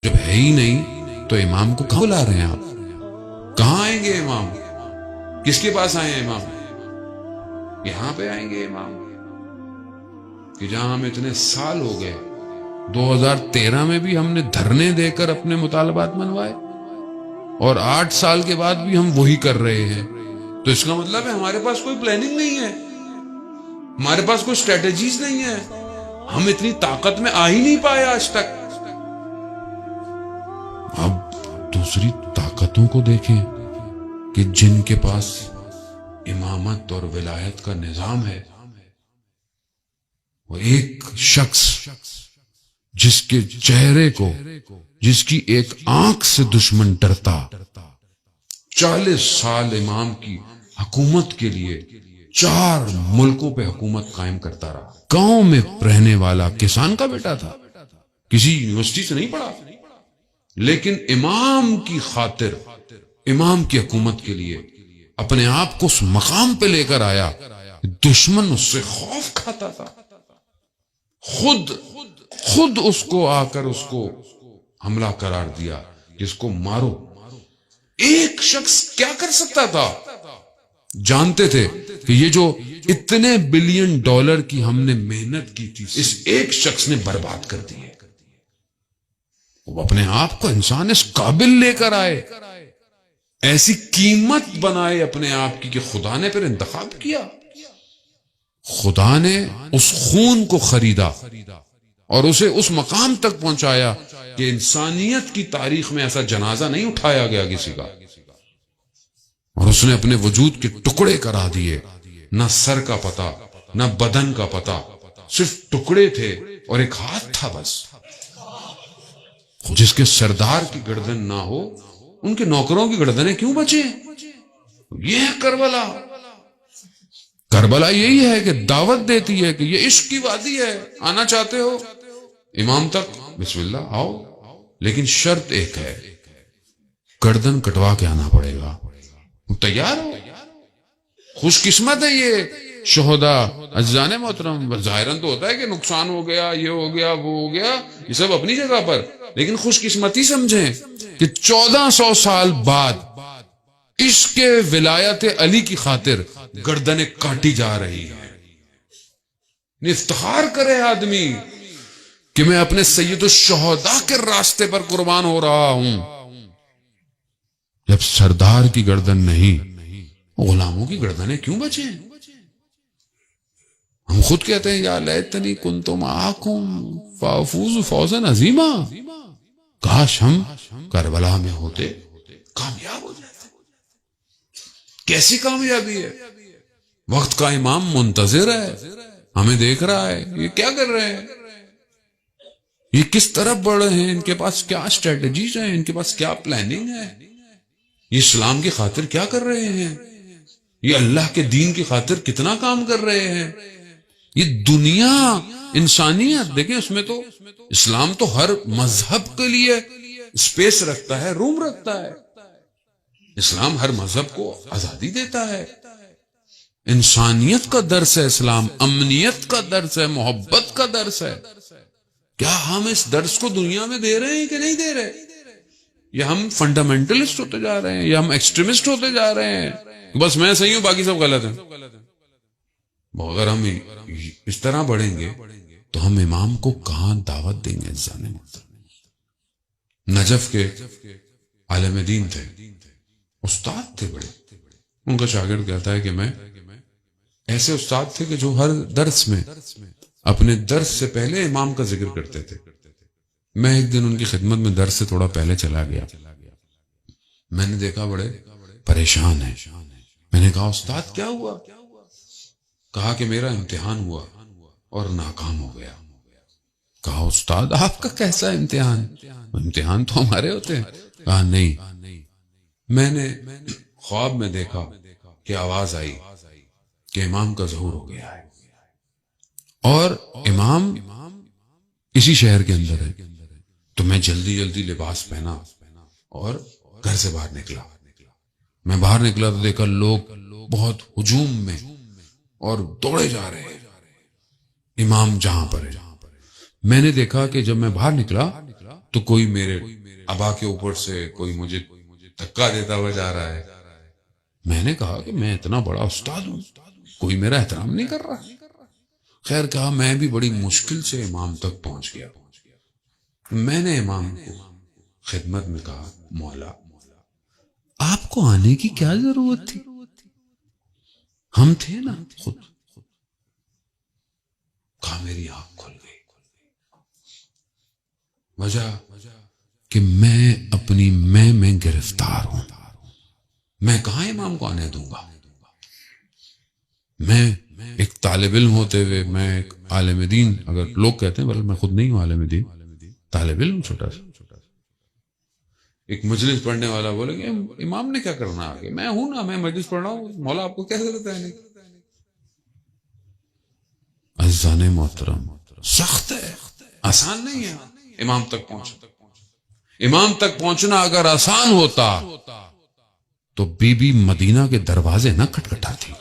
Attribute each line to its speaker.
Speaker 1: جب ہے ہی نہیں تو امام کو کہاں بلا رہے ہیں آپ؟ کہاں آئیں گے امام؟ کس کے پاس آئے ہیں امام؟ یہاں پہ آئیں گے امام کہ جہاں ہم اتنے سال ہو گئے، 2013 میں بھی ہم نے دھرنے دے کر اپنے مطالبات منوائے، اور 8 سال کے بعد بھی ہم وہی کر رہے ہیں. تو اس کا مطلب ہے ہمارے پاس کوئی پلاننگ نہیں ہے، ہمارے پاس کوئی اسٹریٹجیز نہیں ہے، ہم اتنی طاقت میں آ ہی نہیں پائے آج تک. اب دوسری طاقتوں کو دیکھیں کہ جن کے پاس امامت اور ولایت کا نظام ہے. وہ ایک شخص جس کے چہرے کو، جس کی ایک آنکھ سے دشمن ڈرتا، 40 سال امام کی حکومت کے لیے 4 ملکوں پہ حکومت قائم کرتا رہا. گاؤں میں رہنے والا کسان کا بیٹا تھا، کسی یونیورسٹی سے نہیں پڑھا، لیکن امام کی خاطر، امام کی حکومت کے لیے اپنے آپ کو اس مقام پہ لے کر آیا. دشمن اس سے خوف کھاتا تھا، خود اس کو آ کر اس کو حملہ قرار دیا کہ اس کو مارو. ایک شخص کیا کر سکتا تھا؟ جانتے تھے کہ یہ جو اتنے بلین ڈالر کی ہم نے محنت کی تھی، اس ایک شخص نے برباد کر دی ہے. وہ اپنے آپ کو انسان اس قابل لے کر آئے، ایسی قیمت بنائے اپنے آپ کی کہ خدا نے پھر انتخاب کیا. خدا نے اس خون کو خریدا اور اسے اس مقام تک پہنچایا کہ انسانیت کی تاریخ میں ایسا جنازہ نہیں اٹھایا گیا کسی کا. اور اس نے اپنے وجود کے ٹکڑے کرا دیے، نہ سر کا پتہ، نہ بدن کا پتہ، صرف ٹکڑے تھے اور ایک ہاتھ تھا بس. جس کے سردار کی گردن نہ ہو، ان کے نوکروں کی گردنیں کیوں بچیں؟ یہ ہے کربلا. کربلا یہی ہے کہ دعوت دیتی ہے کہ یہ عشق کی وادی ہے، آنا چاہتے ہو امام تک، بسم اللہ آؤ، لیکن شرط ایک ہے، گردن کٹوا کے آنا پڑے گا. تیار ہو؟ خوش قسمت ہے یہ شہداء. عزیزان محترم، ظاہراً تو ہوتا ہے کہ نقصان ہو گیا، یہ ہو گیا، وہ ہو گیا، یہ سب اپنی جگہ پر، لیکن خوش قسمتی سمجھیں کہ 1400 سال بعد عشق ولایت علی کی خاطر گردنیں کاٹی جا رہی ہیں. افتخار کرے آدمی کہ میں اپنے سید الشہداء کے راستے پر قربان ہو رہا ہوں. جب سردار کی گردن نہیں، غلاموں کی گردنیں کیوں بچیں؟ ہم خود کہتے ہیں یا لیتنی کنت معکم فافوز فوزا عظیما، کاش ہم کربلا میں ہوتے، کامیاب ہو جاتے. کیسی کامیابی ہے؟ وقت کا امام منتظر ہے، ہمیں دیکھ رہا ہے یہ کیا کر رہے ہیں، یہ کس طرف بڑھ رہے ہیں، ان کے پاس کیا اسٹریٹجیز ہیں، ان کے پاس کیا پلاننگ ہے، یہ اسلام کی خاطر کیا کر رہے ہیں، یہ اللہ کے دین کی خاطر کتنا کام کر رہے ہیں. یہ دنیا، انسانیت دیکھیں، اس میں تو اسلام تو ہر مذہب کے لیے اسپیس رکھتا ہے، روم رکھتا ہے. اسلام ہر مذہب کو آزادی دیتا ہے. انسانیت کا درس ہے اسلام، امنیت کا درس ہے، محبت کا درس ہے. کیا ہم اس درس کو دنیا میں دے رہے ہیں کہ نہیں دے رہے؟ یا ہم فنڈامنٹلسٹ ہوتے جا رہے ہیں، یا ہم ایکسٹریمسٹ ہوتے جا رہے ہیں، بس میں صحیح ہوں باقی سب غلط ہیں. اگر ہم اس طرح بڑھیں گے تو ہم امام کو کہاں دعوت دیں گے؟ نجف کے عالم دین تھے، استاد تھے بڑے. ان کا شاگرد کہتا ہے کہ میں ایسے استاد تھے کہ جو ہر درس میں اپنے درس سے پہلے امام کا ذکر کرتے تھے. میں ایک دن ان کی خدمت میں درس سے تھوڑا پہلے چلا گیا. میں نے دیکھا بڑے پریشان ہیں. میں نے کہا استاد کیا ہوا؟ کہا کہ میرا امتحان ہوا اور ناکام ہو گیا. کہا استاد آپ کا کیسا امتحان؟ امتحان تو ہمارے ہوتے ہیں. کہا نہیں، میں نے خواب میں دیکھا کہ آواز آئی کہ امام کا ظہور ہو گیا ہے، اور امام اسی شہر کے اندر ہے. تو میں جلدی لباس پہنا اور گھر سے باہر نکلا. میں باہر نکلا تو دیکھا لوگ بہت ہجوم میں اور دوڑے جا رہے ہیں امام جہاں پر ہے. میں نے دیکھا کہ جب میں باہر نکلا تو کوئی میرے ابا کے اوپر سے کوئی مجھے دھکا دیتا ہوا جا رہا ہے. میں نے کہا کہ میں اتنا بڑا استاد ہوں, کوئی میرا احترام نہیں کر رہا. خیر کہا میں بھی بڑی مشکل سے امام تک پہنچ گیا. میں نے امام کو خدمت میں کہا مولا آپ کو آنے کی کیا ضرورت تھی, ہم تھے نا خود. کہا میری آنکھ کھل گئی. وجہ کہ میں اپنی میں گرفتار ہوں. میں کہاں امام کو آنے دوں گا؟ میں ایک طالب علم ہوتے ہوئے, میں ایک عالم دین, اگر لوگ کہتے ہیں بلکہ میں خود نہیں ہوں عالم دین, طالب علم چھوٹا سا. ایک مجلس پڑھنے والا بولے کہ امام نے کیا کرنا آگے, میں ہوں نا, میں مجلس پڑھ رہا ہوں, مولا آپ کو کیا ضرورت ہے نہیں. عزیزان محترم, سخت ہے, آسان نہیں ہے امام تک پہنچنا. امام تک پہنچنا اگر آسان ہوتا تو بی بی مدینہ کے دروازے نہ کھٹکھٹاتی.